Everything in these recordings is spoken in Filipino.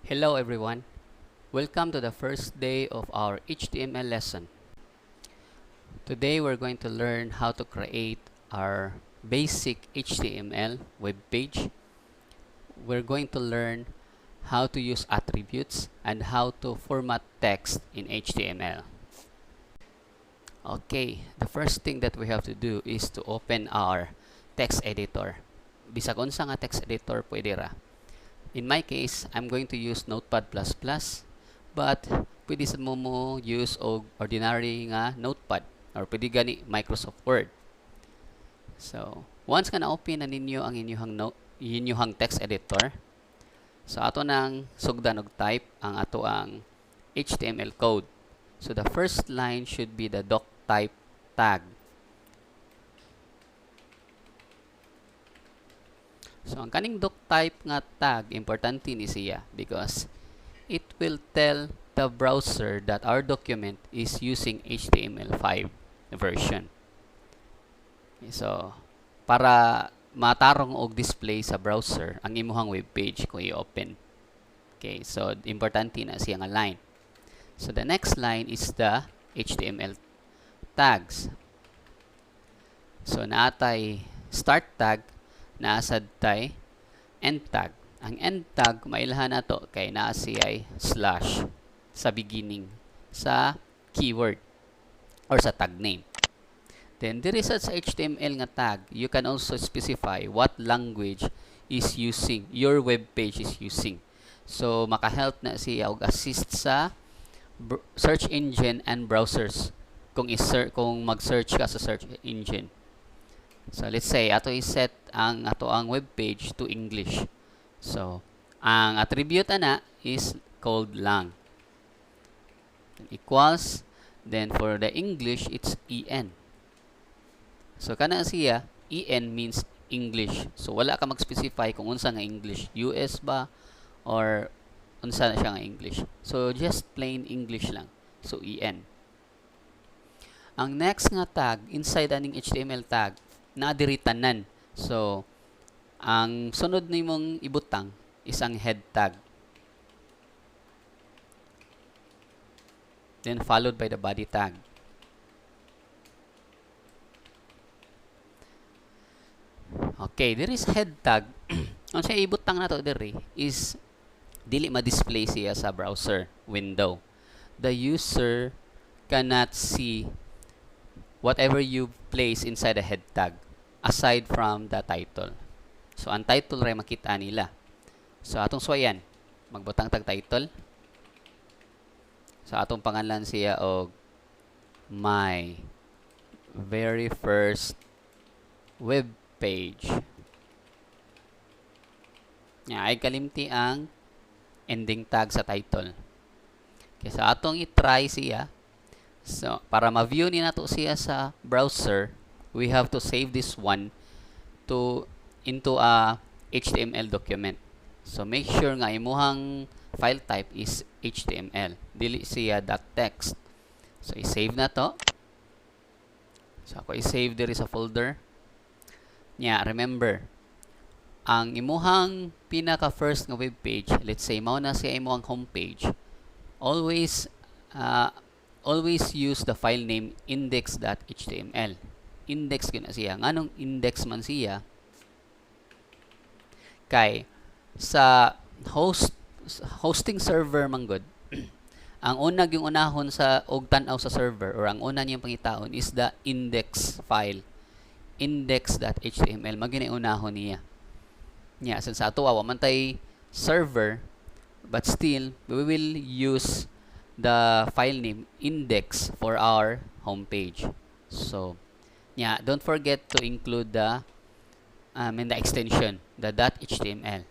Hello everyone. Welcome to the first day of our HTML lesson. Today we're going to learn how to create our basic HTML web page. We're going to learn how to use attributes and how to format text in HTML. Okay, the first thing that we have to do is to open our text editor. Bisag unsa nga text editor pwede ra. In my case, I'm going to use Notepad++, but pwede sa mo use og ordinary nga Notepad or pwede gani Microsoft Word. So, once ka na-open na ninyo ang inyong text editor, so ato nang sugdan og type ang ato ang HTML code. So, the first line should be the doctype tag. So, ang kaning doctype nga tag, importante ni siya because it will tell the browser that our document is using HTML5 version. Okay, so, para matarong og display sa browser ang imuhang web page kung i-open. Okay, so importante na siya nga line. So, the next line is the HTML tags. So, naatay start tag, naasad tay end tag. Ang end tag, mailhan na to kay naa siya slash sa beginning sa keyword or sa tag name. Then, diri sa HTML nga tag, you can also specify what language is using, your web page is using. So, makahelp na siya og assist sa search engine and browsers kung mag-search ka sa search engine. So, let's say, ato i-set ang ato ang web page to English. So, ang attribute ana is called lang. Equals, then for the English, it's en. So, kana siya, en means English. So, wala ka mag-specify kung unsa nga English. US ba? Or unsa na siya nga English. So, just plain English lang. So, en. Ang next nga tag, inside aning HTML tag, na diri tanan. So, ang sunod nimong ibutang is ang head tag. Then followed by the body tag. Okay, there is head tag. Ang siya ibutang na to diri is dili ma-display siya sa browser window. The user cannot see whatever you place inside the head tag aside from the title. So, ang title ray makita nila. So, atong swayan, magbutang tag title. So, atong pangalan siya og my very first web page. Ay kalimti ang ending tag sa title. Okay, so atong i-try siya. So, para ma-view ni nato siya sa browser, we have to save this one into a HTML document. So, make sure nga imuhang file type is HTML. Dili siya .text. So, i-save na to. So, ako i-save diri sa folder. Remember, ang imuhang pinaka-first nga web page, let's say, mao na siya imuhang homepage, always use the file name index.html. Index gina siya. Nganong index man siya? Kay sa hosting server manggod, ang una yung unahon sa og tan-aw sa server or ang una niyang pangitaon is the index file. Index.html magina unahon niya. Since sa ato wa man tay server, but still we will use the file name index for our homepage. So, don't forget to include the extension, the .html.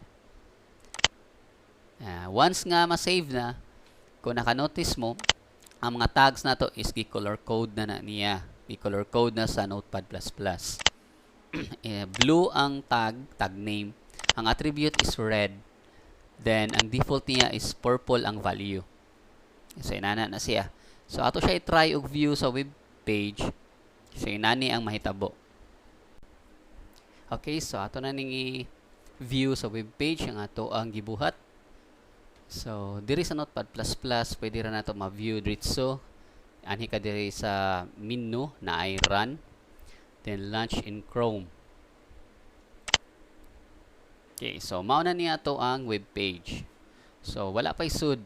Once nga ma-save na, kung naka-notice mo, ang mga tags na to is i-color code na niya. I-color code na sa Notepad++. Blue ang tag name. Ang attribute is red. Then, ang default niya is purple ang value. So, inana na siya. So, ato siya i-try og view sa web page. So, inani ang mahitabo. Okay, so ato na ning i-view sa web page ang ato ang gibuhat. So diri sa Notepad++, pwede ra nato ma-view dritso. Anhi ka diri sa menu na ay run, then launch in Chrome. Okay, so mao na niya to ang web page. So wala pa isud,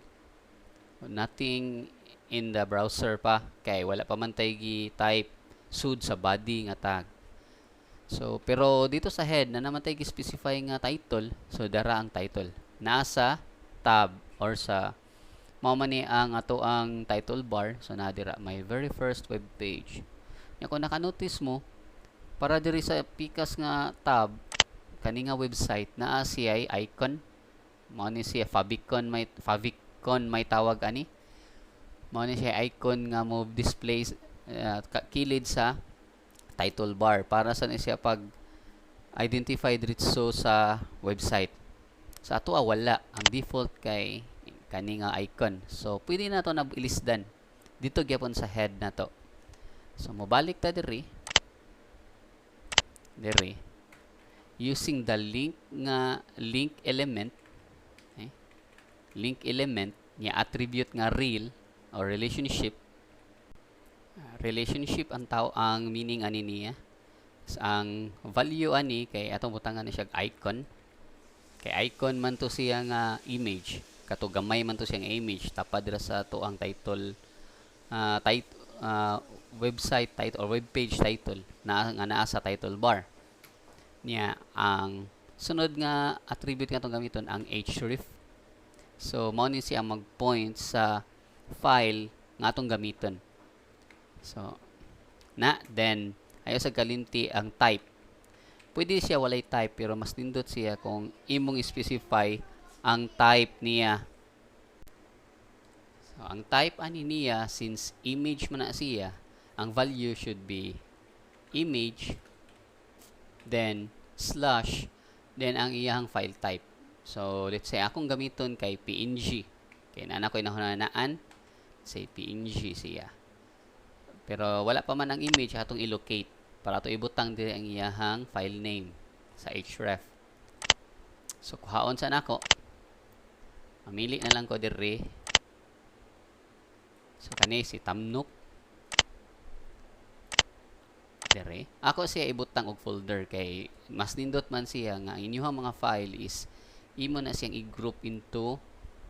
nothing in the browser pa kay wala pa man tay gi-type sud sa body nga tag. So pero dito sa head na naman tay gi-specify nga title, so dara ang title nasa tab or sa mao man ni ang ato ang title bar. So na dira my very first web page. Nya kung naka-notice mo, para diri sa pikas nga tab kani nga website naa siya icon. Mao ni siya favicon may tawag ani. Mao ni siya icon nga mo display kilid sa title bar para sa siya pag identify dritso sa website. Sa ato wala, ang default kay kani nga icon. So pwede na to na ilisdan dito gyapon sa head na to. So mobalik ta diri using the link element, link element niya attribute nga real or relationship. Relationship ang ang meaning ani niya. Ang value ani kay atong butangan ni siya icon. Kay icon man to siya nga image. Kato gamay man to siya nga image. Tapad dira sa to ang title website title or web page title na nga naa sa title bar. Niya ang sunod nga attribute nga tong gamiton ang href. So mao ni siya mag-point sa file nga atong gamiton. So then ayo sa kalinti ang type. Pwede siya walay type pero mas nindot siya kung imong specify ang type niya. So ang type ani niya, since image man na siya, ang value should be image then slash then ang iyang file type. So let's say akong gamiton kay PNG. Kay na ko'y nahunanaan say PNG siya. Pero wala pa man ang image atong i-locate para ato ibutang diri ang iyahang file name sa href. So kuhaon sa nako. Mamili na lang ko diri. So kani si Tamnuk. Diri. Ako siya ibutang og folder kay mas nindot man siya nga inyong mga file is imo na siyang i-group into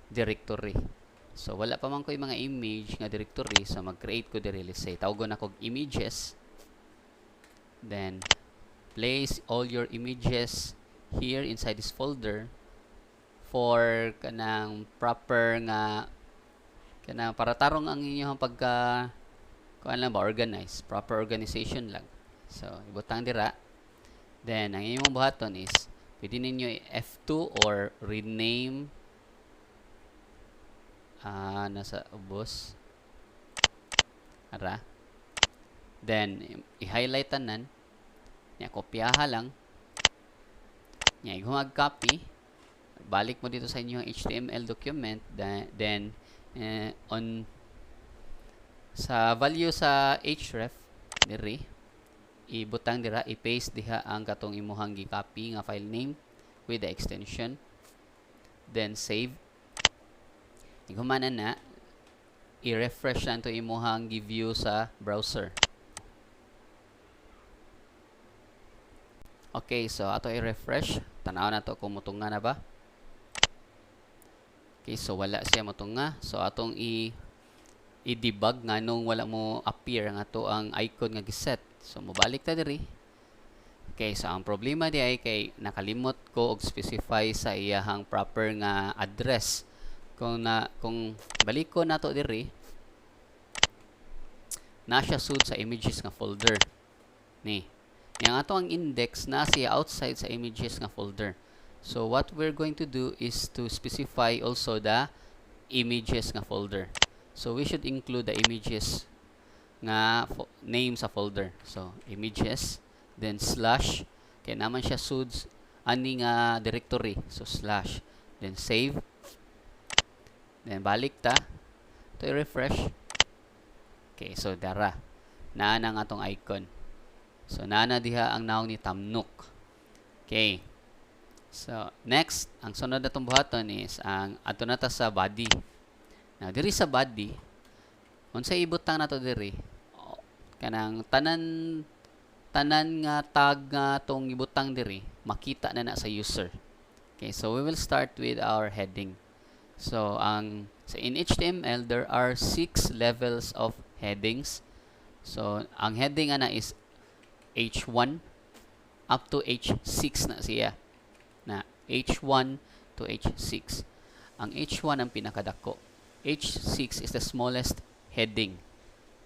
directory. So wala pa man ko yung mga image nga directory, so mag-create ko diri. Let's say tawgon ako images. Then place all your images here inside this folder for kanang proper nga kanang para tarong ang inyong pagka kuan lang ba organize, proper organization lang. So ibutang dira. Then ang inyong buhaton is pwede ninyo F2 or rename nasa ubos ara. Then i-highlight tanan nya, kopyaha lang nya, igumag copy, balik mo dito sa inyong HTML document. Then on sa value sa href diri ibutang dira, i-paste diha ang katong imuhang gi-copy nga file name with the extension, then save. Ighumanan na, i-refresh lang to imuhang gi-view sa browser. Okay, so ato i-refresh, tanaw na to kung mutunga na ba. Okay, so wala siya mutunga. So atong i-debug nga nung wala mo appear nga to ang icon nga giset. So mobalik ta diri. Okay, so ang problema di ay kay nakalimot ko og specify sa iyahang proper nga address. Kung balik ko nato diri, na siya sud sa images nga folder ni. Yang ato ang index na siya outside sa images nga folder. So what we're going to do is to specify also the images nga folder. So we should include the images nga name sa folder. So images, then slash, kaya naman siya suds ani nga directory. So slash, then save, then balik ta to i-refresh. Okay, so dara naa na nga tong icon. So naa na diha ang naong ni Tamnuk. Okay, So, next, ang sunod na itong buhaton is ang ato na ta sa body. Now, diri sa body, unsay ibutang nato diri, kanang tanan nga tag nga tong ibutang diri, makita na sa user. Okay, so we will start with our heading. So, in HTML, there are 6 levels of headings. So, ang heading ana is H1 up to H6 na siya. Na H1 to H6. Ang H1 ang pinakadako. H6 is the smallest heading.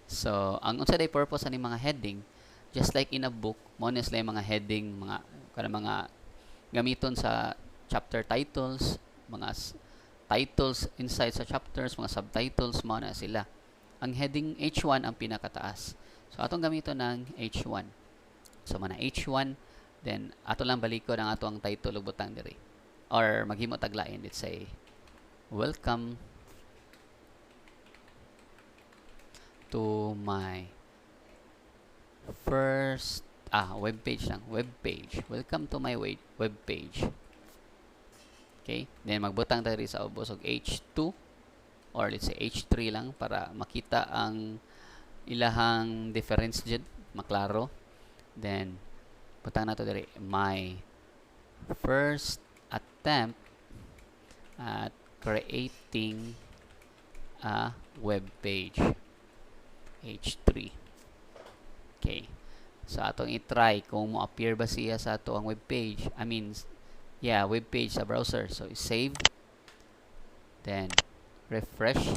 So, ang unsa day purpose ani mga heading, just like in a book, mo na sila mga heading, mga gamiton sa chapter titles, mga titles inside sa chapters, mga subtitles, mo na sila. Ang heading H1 ang pinakataas. So, atong gamiton ng H1. So, mana H1, then ato lang balikod ang ato ang title ug butang diri. Or maghimo taglain, let's say, welcome to my first web page lang, web page. Welcome to my web page. Okay? Then magbutang tayo sa ubos og H2 or let's say H3 lang para makita ang ilahang difference dyan, maklaro. Then butang nato diri my first attempt at creating a web page, H3. Okay, so atong i-try kung mo appear ba siya sa ato ang web page, web page sa browser. So save, then refresh.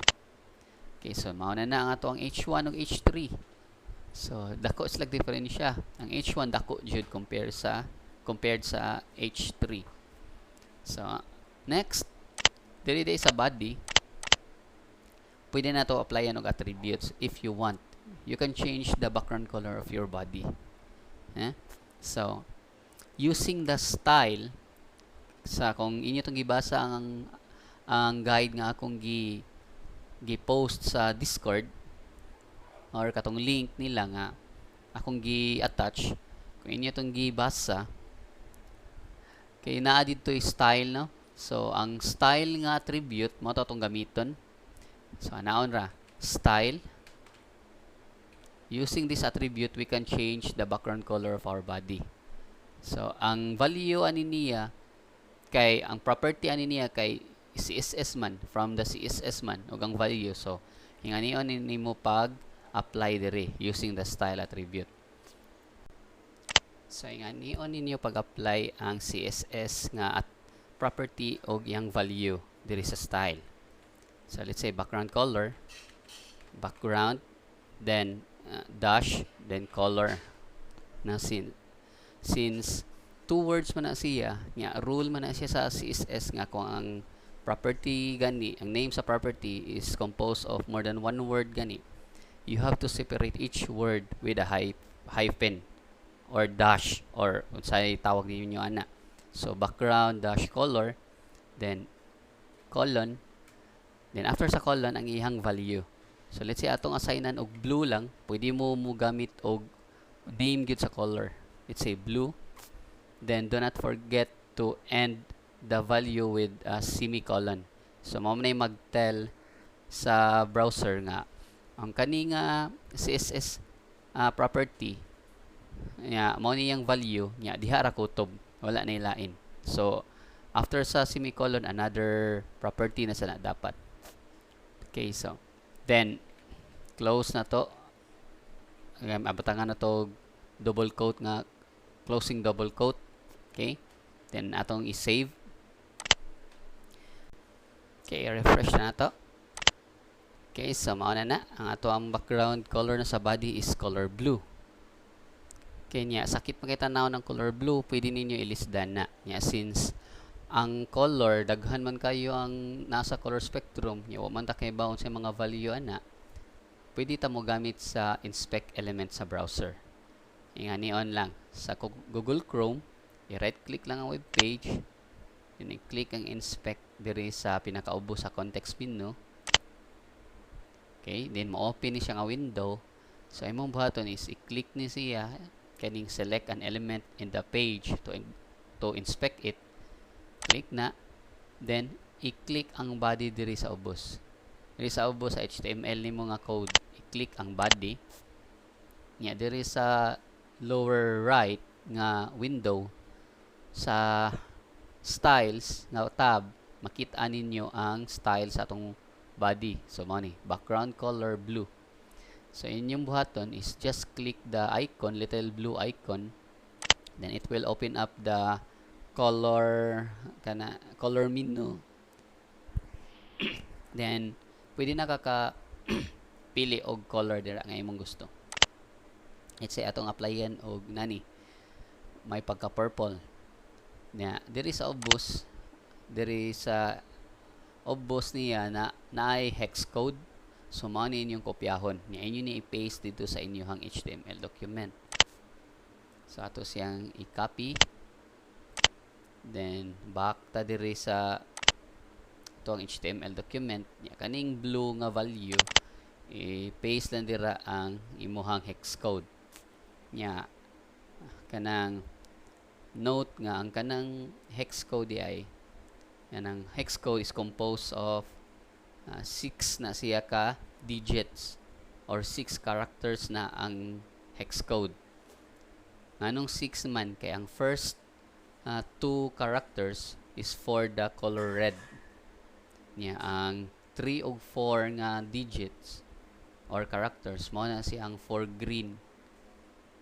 Okay, so mao na ang ato ang H1 ug H3. So dako sila diferensya. Ang H1 dako jud compared sa H3. So next, diri sa body, pwede na to applyan og attributes if you want. You can change the background color of your body. So using the style, sa kung inyo tong gibasa ang guide nga akong gi-post sa Discord or katong link nila nga akong gi-attach, kung inyo itong gibasa, kay naa dito yung style, no? So ang style nga attribute mo to itong gamiton. So anaon ra style, using this attribute we can change the background color of our body. So ang value ani niya kay ang property ani niya kay CSS man, from the CSS man ug ang value. So hinganion nimo pag apply diri using the style attribute. So hinganion ninyo pag-apply ang CSS nga at property o yang value diri sa style. So let's say background color, background, then dash, then color. Na since two words man na siya, nga rule man na siya sa CSS nga kung ang property gani, ang name sa property is composed of more than one word gani, you have to separate each word with a hyphen or dash, or unsay tawag ninyo ana. So background dash color, then colon, then after sa colon ang ihang value. So let's say atong assignan og blue lang, pwede mo gamit og name gyud sa color. Let's say blue, then do not forget to end the value with a semicolon. So mao na mag-tell sa browser nga ang kani nga CSS property nya mao niyang value nya diha ra kutob, wala na ilain. So after sa semicolon, another property na sana dapat. Okay, so then close na to. Abatangan na to double quote nga, closing double quote. Okay, then atong i-save. Okay, refresh na to. Okay, so mao na ang ato ang background color na sa body is color blue. Okay nya, sakit makita naon ng color blue, pwede ninyo ilisdan na. Nya since ang color daghan man kayo ang nasa color spectrum, nya wa man ta kay baon sa mga value ana, pwede ta mo gamit sa inspect element sa browser. Ingani-on lang sa Google Chrome, i-right click lang ang web page, then i-click ang inspect diri sa pinakaubo sa context menu. Okay, then mo-open ni siya nga window. So imong buhaton is i-click ni siya kaning select an element in the page to inspect it. Click na. Then i-click ang body diri sa ubos. Diri sa ubos sa HTML nimo nga code, i-click ang body. Nya diri sa lower right nga window sa styles nga tab, makita ninyo ang style sa atong body. So mao ni, background color blue. So inyong buhaton is just click the icon, little blue icon. Then it will open up the color menu. Then pwede na ka pili og color dira nga imong gusto. Let's say atong applyan og nani, may pagka purple. Nya diri sa ubos, diri sa ubos niya na naay hex code. So mao ni inyong kopyahon. Nya inyo ni i-paste dito sa inyong HTML document. So ato siyang i-copy. Then back ta diri sa itong HTML document. Nya kaning blue nga value, i-paste lang dira ang imuhang hex code. Nya kanang note nga ang kanang hex code ay kanang hex code is composed of 6 na siya ka digits or 6 characters na ang hex code. Nganong 6 man kay ang first 2 characters is for the color red. Nya ang 3 ug 4 nga digits or characters mo na siyang for green.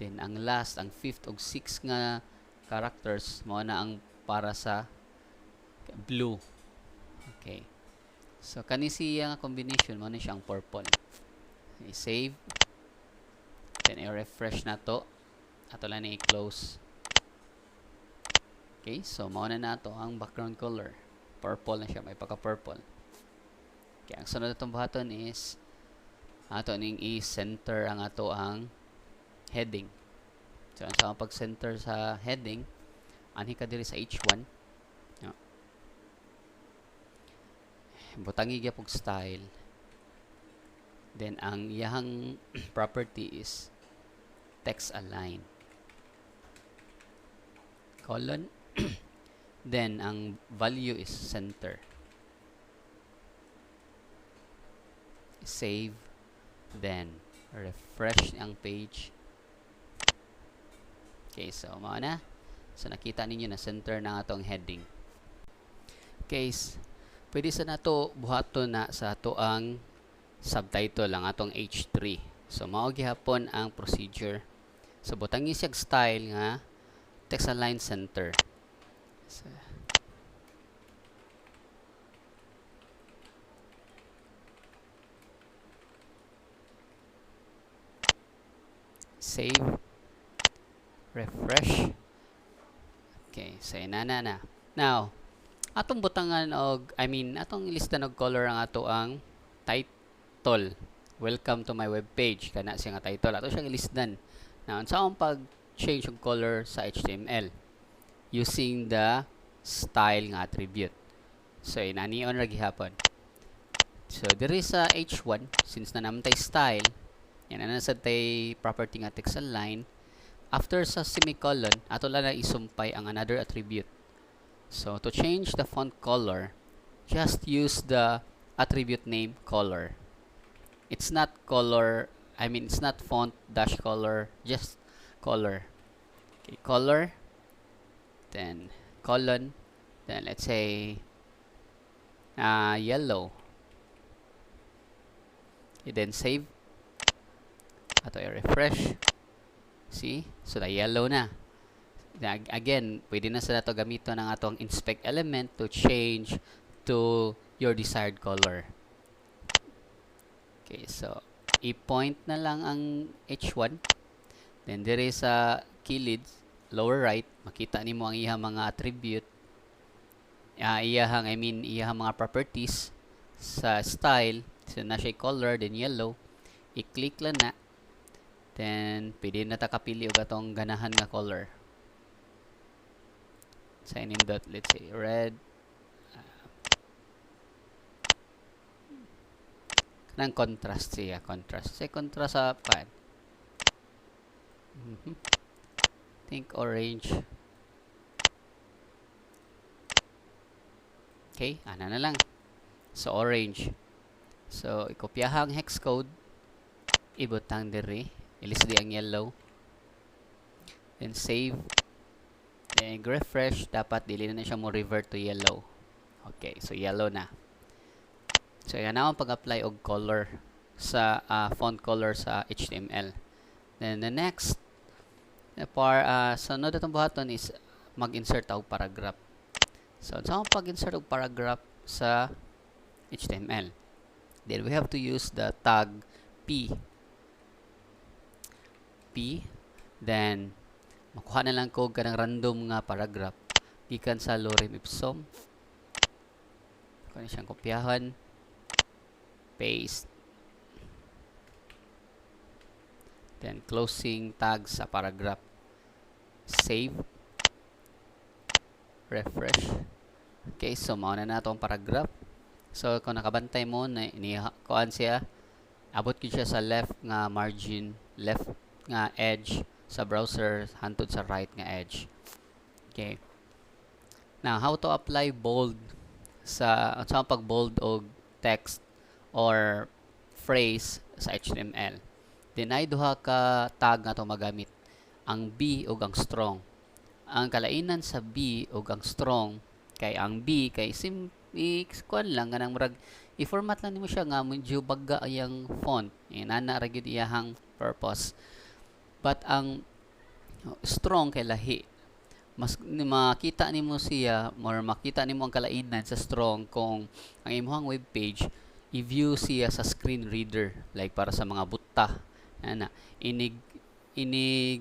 Then ang last, ang 5th ug 6 nga characters mo na ang para sa blue. Okay. So kani siya nga combination mo na siyang purple. I-save. Then i-refresh na to. Ato lang ni i-close. Okay, so mao na nato ang background color. Purple na siya, may pagka-purple. Okay, ang sunod natong buhaton is ato ning i-center ang ato ang heading. So, sa pag-center sa heading, anhi ka diri sa H1. Butangi gyud pug style. Then ang iyang property is text align. Colon. Then ang value is center. Save. Then refresh ang page. Okay, so mao na. So nakita ninyo na center na atong heading. Okay, pwede sa nato buhaton na sa ato ang subtitle ang atong H3. So mao gihapon ang procedure. So butangi siya style nga text align center. So, save. Refresh. Okay, so inana na. Now, atong butangan og atong lista og color ang ato ang title. Welcome to my web page. Kana siya nga title. Ato siyang ilisdan. Now, unsa ang pag-change og color sa HTML using the style nga attribute. So inani-on ra gihapon. So diri sa H1, since na namtay style, yan na sa tay property nga text align. After sa semicolon, ato lang na isumpay ang another attribute. So, to change the font color, just use the attribute name color. It's not color, it's not font dash color, just color. Okay, color, then colon, then let's say yellow. Okay, then save. Ato i-refresh. See? So, na yellow na. Again, pwede na sa nato gamiton ang atong inspect element to change to your desired color. Okay, so i-point na lang ang H1. Then dire sa kilid, lower right, makita nimo ang iyang mga attribute. Iyang mga properties sa style. So na siya color, then yellow. I-click lang na. Then, pwede na ta kapili og atong ganahan nga color. Sa dot, let's say, red. Kanang contrast siya, contrast. Say contrast sa pan. Think orange. Okay, ana na lang. So orange. So ikopyaha ang hex code, ibutang diri, ilis di ang yellow. Then save. Then refresh, dapat dili na siya mo revert to yellow. Okay, so yellow na. So yan na ang pag-apply og color sa font color sa HTML. Then the next sunod atong buhaton is mag-insert og paragraph. So sa pag-insert og paragraph sa HTML, then we have to use the tag P. Then makuha na lang ko kanang random nga paragraph gikan sa lorem ipsum. Kung siyang kopyahan, paste, then closing tag sa paragraph, save, refresh. Okay, so mao na natong paragraph. So kung nakabantay mo na kuan siya, abot gyud siya sa left nga margin, left nga edge sa browser hantod sa right nga edge. Okay, now how to apply bold sa pag-bold og text or phrase sa HTML. Then ay duha ka tag nga to magamit, ang B ug ang strong. Ang kalainan sa B ug ang strong kay ang B kay kuan lang kanang murag i-format lang nimo siya nga medyo bagga ayang font. Ana ra gyud iyahang purpose. But ang strong kay lahi, mas makita nimo siya or makita nimo ang kalainan sa strong kung ang imong web page i-view siya sa screen reader, like para sa mga buta ana inig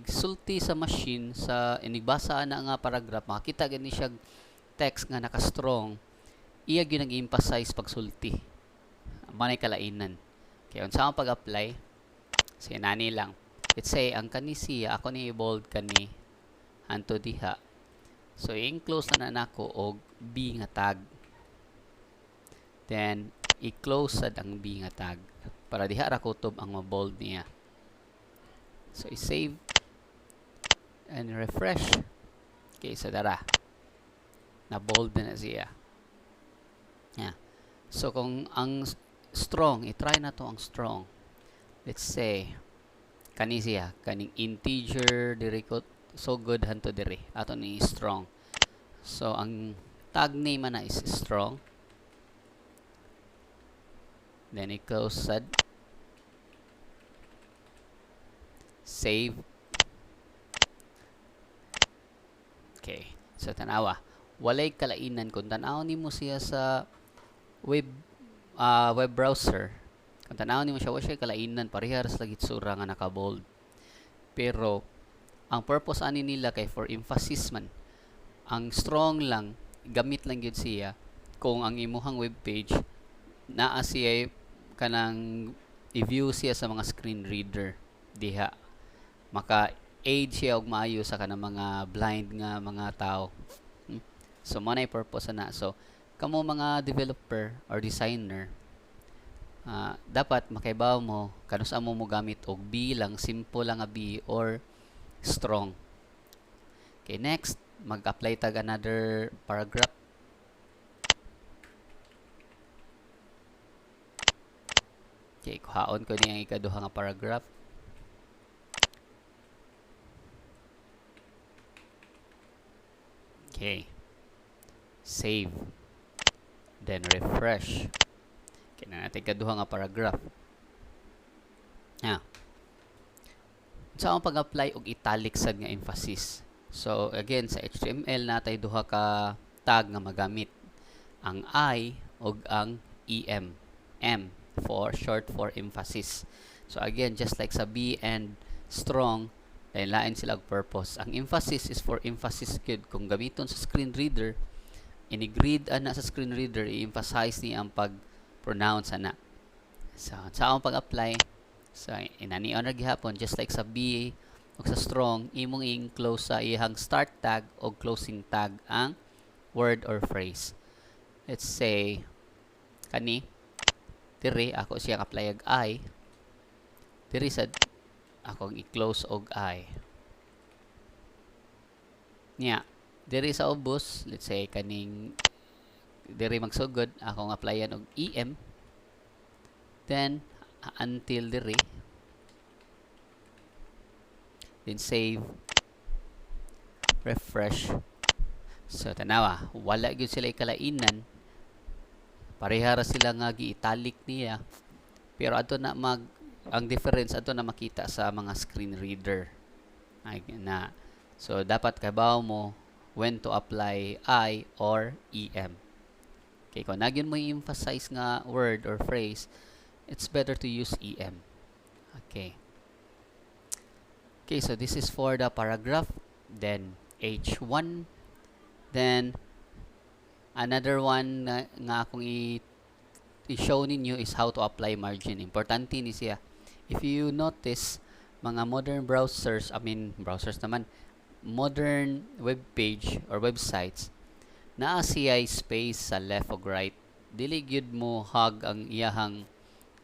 sulti sa machine, sa inigbasa na nga paragraph, makita gani siya text nga naka strong, iya gyud nag-emphasize pag sulti manay kalainan. Kaya unsa ang pag-apply, say nani lang, let's say ang kani siya ako ni i-bold kani hanto diha. So, i-enclose na nako og B nga tag. Then, i-close sad ang B nga tag para diha ra kutob ang ma-bold niya. So, i-save and refresh. Okay, so dara. Na-bold na siya. Yeah. So, kung ang strong, i-try na to ang strong. Let's say, kani siya, kaning integer, diri ko so good hanto diri ato ni strong. So ang tag name na is strong, then i-close sad, save. Okay, so tanawa walay kalainan kung tan-aw nimo siya sa web browser. Kung tan-aw nimo siya, wa siya kalainan, parehas lagi sura nga naka-bold. Pero ang purpose ani nila kay for emphasis man. Ang strong lang, gamit lang gyud siya kung ang imuhang web page naa siya kanang i-view siya sa mga screen reader diha. Maka-aid siya og maayo sa kanang mga blind nga mga tao. So mo na purpose na. So kamo mga developer or designer, dapat makaibaw mo kanus amo mo gamit og B lang, simple lang nga B or strong. Okay, next, mag-apply tag another paragraph. Okay, kuhaon ko niyang ikaduha nga paragraph. Okay. Save. Then refresh. Okay, na natin ikaduha nga paragraph. Sa akong pag-apply og italic sad nga emphasis. So again sa HTML natay duha ka tag nga magamit, ang I og ang EM. M for short for emphasis. So again, just like sa B and strong, lain sila og purpose. Ang emphasis is for emphasis good. Kung gamiton sa screen reader, inig-read ana sa screen reader, i-emphasize niya ang pag-pronounce ana. So sa akong pag-apply, so, inani honor gihapon, just like sa B o sa strong, imong i-enclose sa ihang start tag o closing tag ang word or phrase. Let's say, kani, diri, ako siyang apply ag I, diri sad, akong i-close og I. Nya, diri sa ubos, let's say, kaning diri magsugod akong applyan og EM, then until diri, then save, refresh. So tanawa, wala gyud sila ikalainan, pareha ra sila nga gi-italic niya, pero ato na ang difference ato na makita sa mga screen reader. Ay na. So dapat kabaw mo when to apply I or EM. Okay, kung nagyon mo i-emphasize nga word or phrase, it's better to use EM. Okay. Okay, so this is for the paragraph. Then H1. Then another one nga akong i-show ninyo is how to apply margin. Importante ni siya. If you notice, mga modern browsers, browsers naman, modern web page or websites, naa siya space sa left o right. Dili gyud mo hug ang iyahang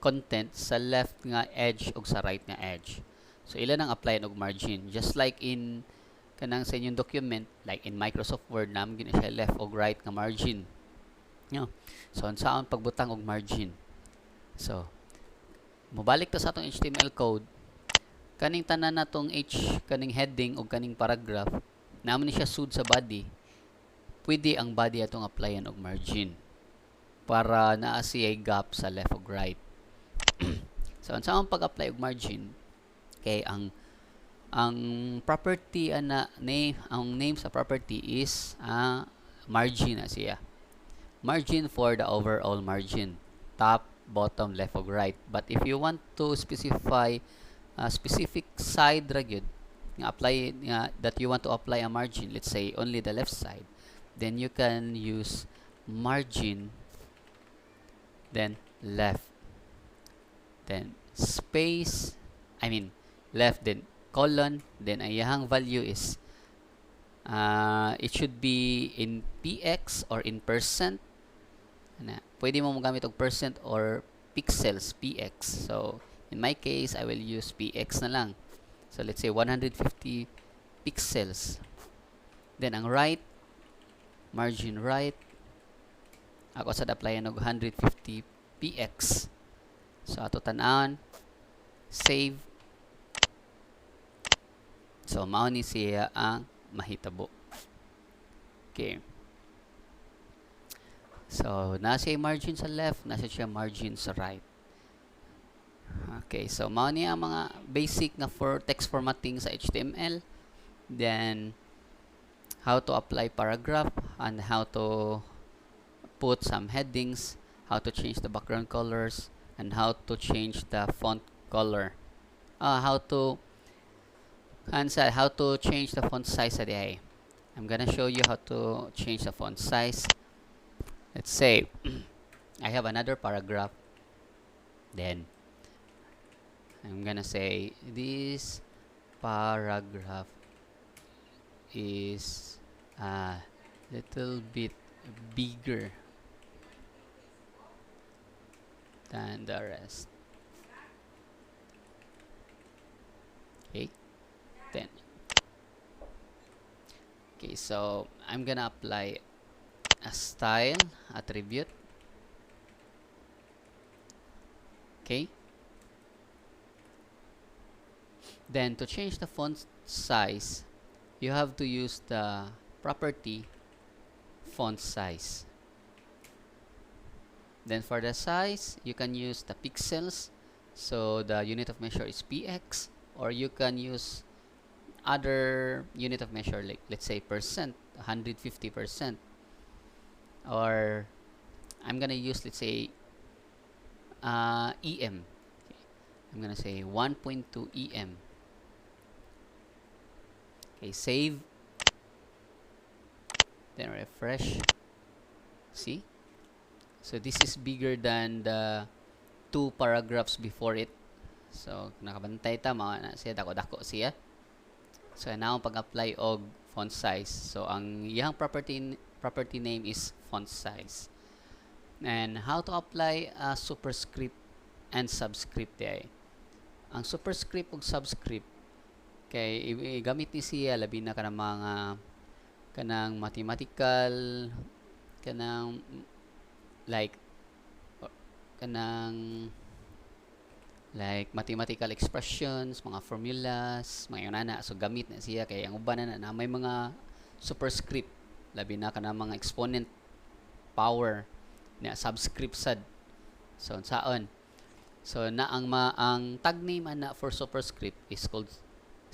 content sa left nga edge o sa right nga edge. So ilan ang apply og margin. Just like in kanang sa inyong document, like in Microsoft Word, naman gina siya left o right nga margin. No? So unsaon pagbutang og margin. So mobalik ta sa atong HTML code, kaning tanan natong kaning heading o kaning paragraph, naman ni siya sud sa body, pwede ang body atong applyan og margin para naa siya gap sa left o right. So unsa ang pag-apply og margin, kay ang property ang name sa property is margin na siya. Margin for the overall margin, top, bottom, left o right. But if you want to specify specific side ra gyud nga apply that you want to apply a margin, let's say only the left side, then you can use margin, then left, then space, left, then colon, then ang iyahang value is it should be in px or in percent. Pwede mo magamit og percent or pixels, px. So in my case, I will use px na lang. So let's say 150 pixels. Then ang right, margin right, ako sa applyan og 150 px. So ato tan-an, save. So mao ni siya ang mahitabo. Okay. So nasa margin sa left, nasa siya margin sa right. Okay, so mao ni ang mga basic na for text formatting sa HTML. Then how to apply paragraph and how to put some headings, how to change the background colors, and how to change the font color. How to change the font size sa diay. I'm gonna show you how to change the font size. Let's say I have another paragraph. Then I'm gonna say this paragraph is a little bit bigger than the rest. Okay, then so I'm gonna apply a style attribute. Okay, then to change the font size, you have to use the property font size. Then for the size, you can use the pixels, so the unit of measure is px, or you can use other unit of measure, like let's say percent, 150%, or I'm gonna use, let's say EM. Okay. I'm gonna say 1.2 EM. Okay, save, then refresh. See, so this is bigger than the 2 paragraphs before it. So nakabantay ta, mao na siya, dako-dako siya. So now pag-apply og font size, so ang iyang property name is font size. And how to apply a superscript and subscript diay. Ang superscript ug subscript kay gamit ni siya labi na kanang mga kanang mathematical, kanang like kanang like mathematical expressions, mga formulas, mga yun na. So gamit na siya kay ang uban na may mga superscript, labi na kanang mga exponent power na subscript sad. So unsaon? So na ang tag name ana for superscript is called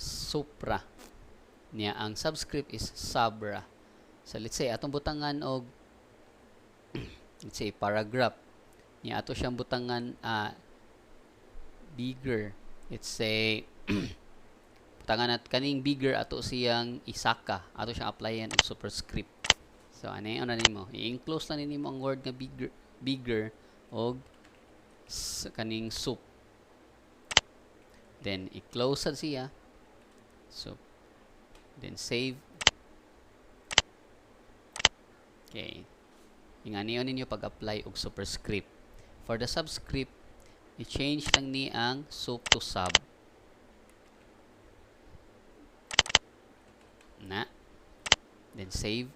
supra. Niya ang subscript is subra. So let's say atong butangan og let's say paragraph. Niya ato siyang butangan bigger. Let's say butangan at kaning bigger ato siyang isaka. Ato siyang applyan og superscript. So ano yun nimo? I-enclose na nimo ang word nga bigger og kaning soup. Then i-close sad siya. So then save. Okay. Ingani ninyo pag-apply og superscript. For the subscript, i-change lang ni ang soup to sub. Na. Then save.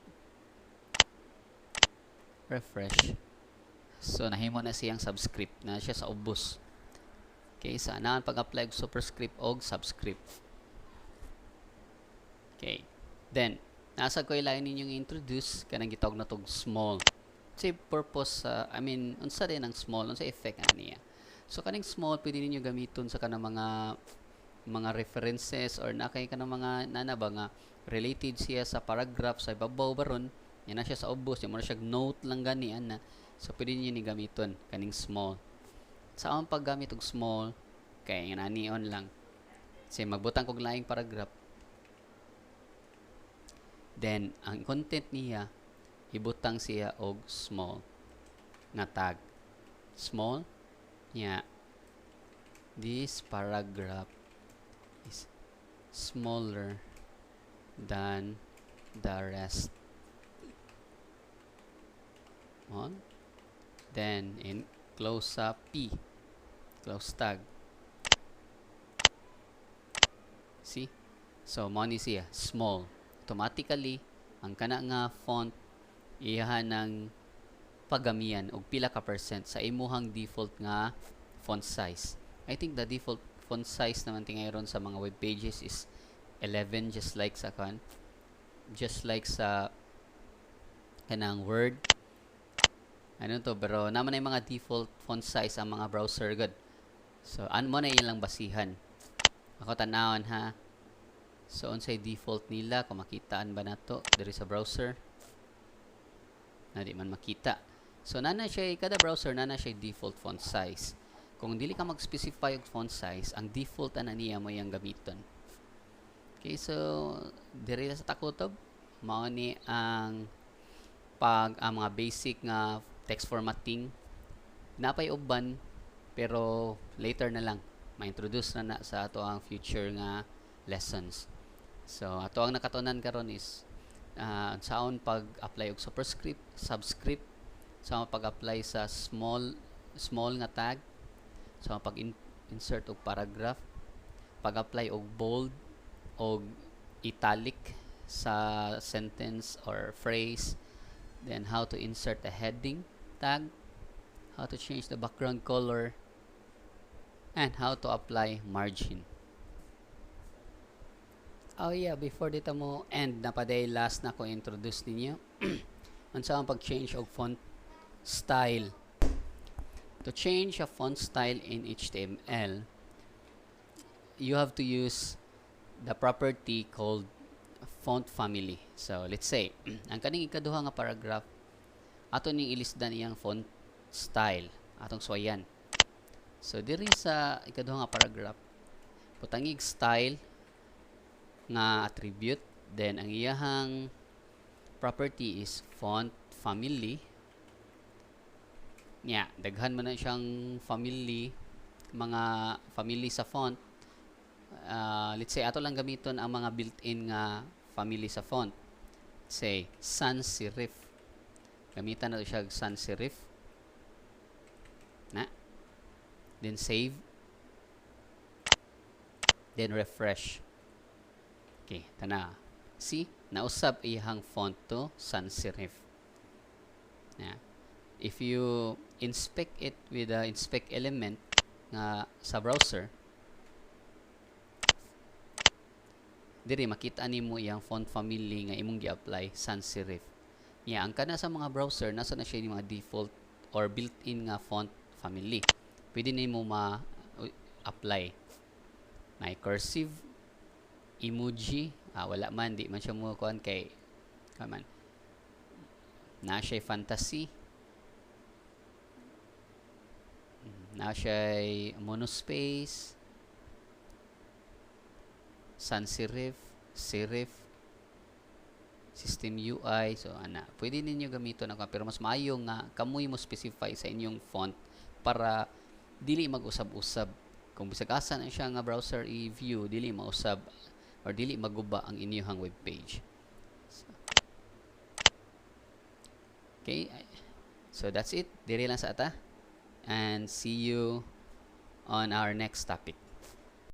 Refresh. So nahimo na siyang subscript na siya sa ubos. Okay, sa anaan pag-apply og superscript og subscript. Okay. Then nasa ko ilain ninyong introduce kanang gitawag na tog small. Say purpose unsa din ang small, unsa effect niya. So kaning small pwede ninyo gamiton sa kanang mga references or na kay kanang mga nana ba nga related siya sa paragraph sa ibabaw baron, yan na siya sa ubos, yan mo na siya note lang gani ana. So pwede niyo ni gamiton kaning small. Sa among paggamit og small kay ngani on lang. Say magbutang kog laing paragraph. Then ang content niya ibutang siya og small nga tag. Small nya this paragraph is smaller than the rest. On. Then in close up P. Close tag. See? So mo ni siya small. Automatically ang kana nga font iyahan ng pagamian og pila ka percent sa imuhang default nga font size. I think the default font size naman tingayron sa mga web pages is 11 just like sa kanang Word. Ano to, pero naman ay mga default font size ang mga browser good. So ano mo na ilang basihan. Ako tanawon ha. So unsay default nila kung makitaan ba nato diri sa browser? Na di man makita. So nana siya kada browser nana siya default font size. Kung dili ka mag-specify og font size, ang default ana niya mo yang gamiton. Okay, so diri sa takutob mao ni ang mga basic nga text formatting. Napay uban pero later na lang ma-introduce na sa ato ang future nga lessons. So ato ang nakatunan karon is saon pag-apply og superscript, subscript, saon pag-apply sa small nga tag, saon pag-insert og paragraph, pag-apply og bold og italic sa sentence or phrase, then how to insert a heading tag, how to change the background color, and how to apply margin. Oh yeah, before dito mo end na pa day last na ko introduce ninyo unsa ang pag-change of font style. To change a font style in HTML, you have to use the property called font family. So let's say ang kaning ikaduha nga paragraph ato ning ilisdan iyang font style atong suwayan. So diri sa ikaduha nga paragraph putangig style nga attribute, then ang iyahang property is font family. Daghan man na siyang family, mga family sa font. Let's say ato lang gamiton ang mga built-in nga family sa font. Say sans serif. Gamitan nato siya sans serif. Then save. Then refresh. Okay, tana. See, nausab iyang font to sans serif. if you inspect it with the inspect element nga sa browser, diri makita nimo iyang font family nga imong gi-apply, sans serif. Ang kana sa mga browser nasa na siya yung mga default or built-in nga font family. Pwede nimo ma-apply. May cursive, emoji, wala man, di man siya mo kuan kay kaman. Na siya fantasy, na siya monospace, sans serif, serif, system UI. So ana, pwede ninyo gamiton ako, pero mas maayo nga kamoy mo specify sa inyong font para dili mag-usab-usab. Kung bisag asa na siya nga browser i-view, dili mausab or dili maguba ang inyong web page. Okay, so that's it. Diri lang sa ata, and see you on our next topic.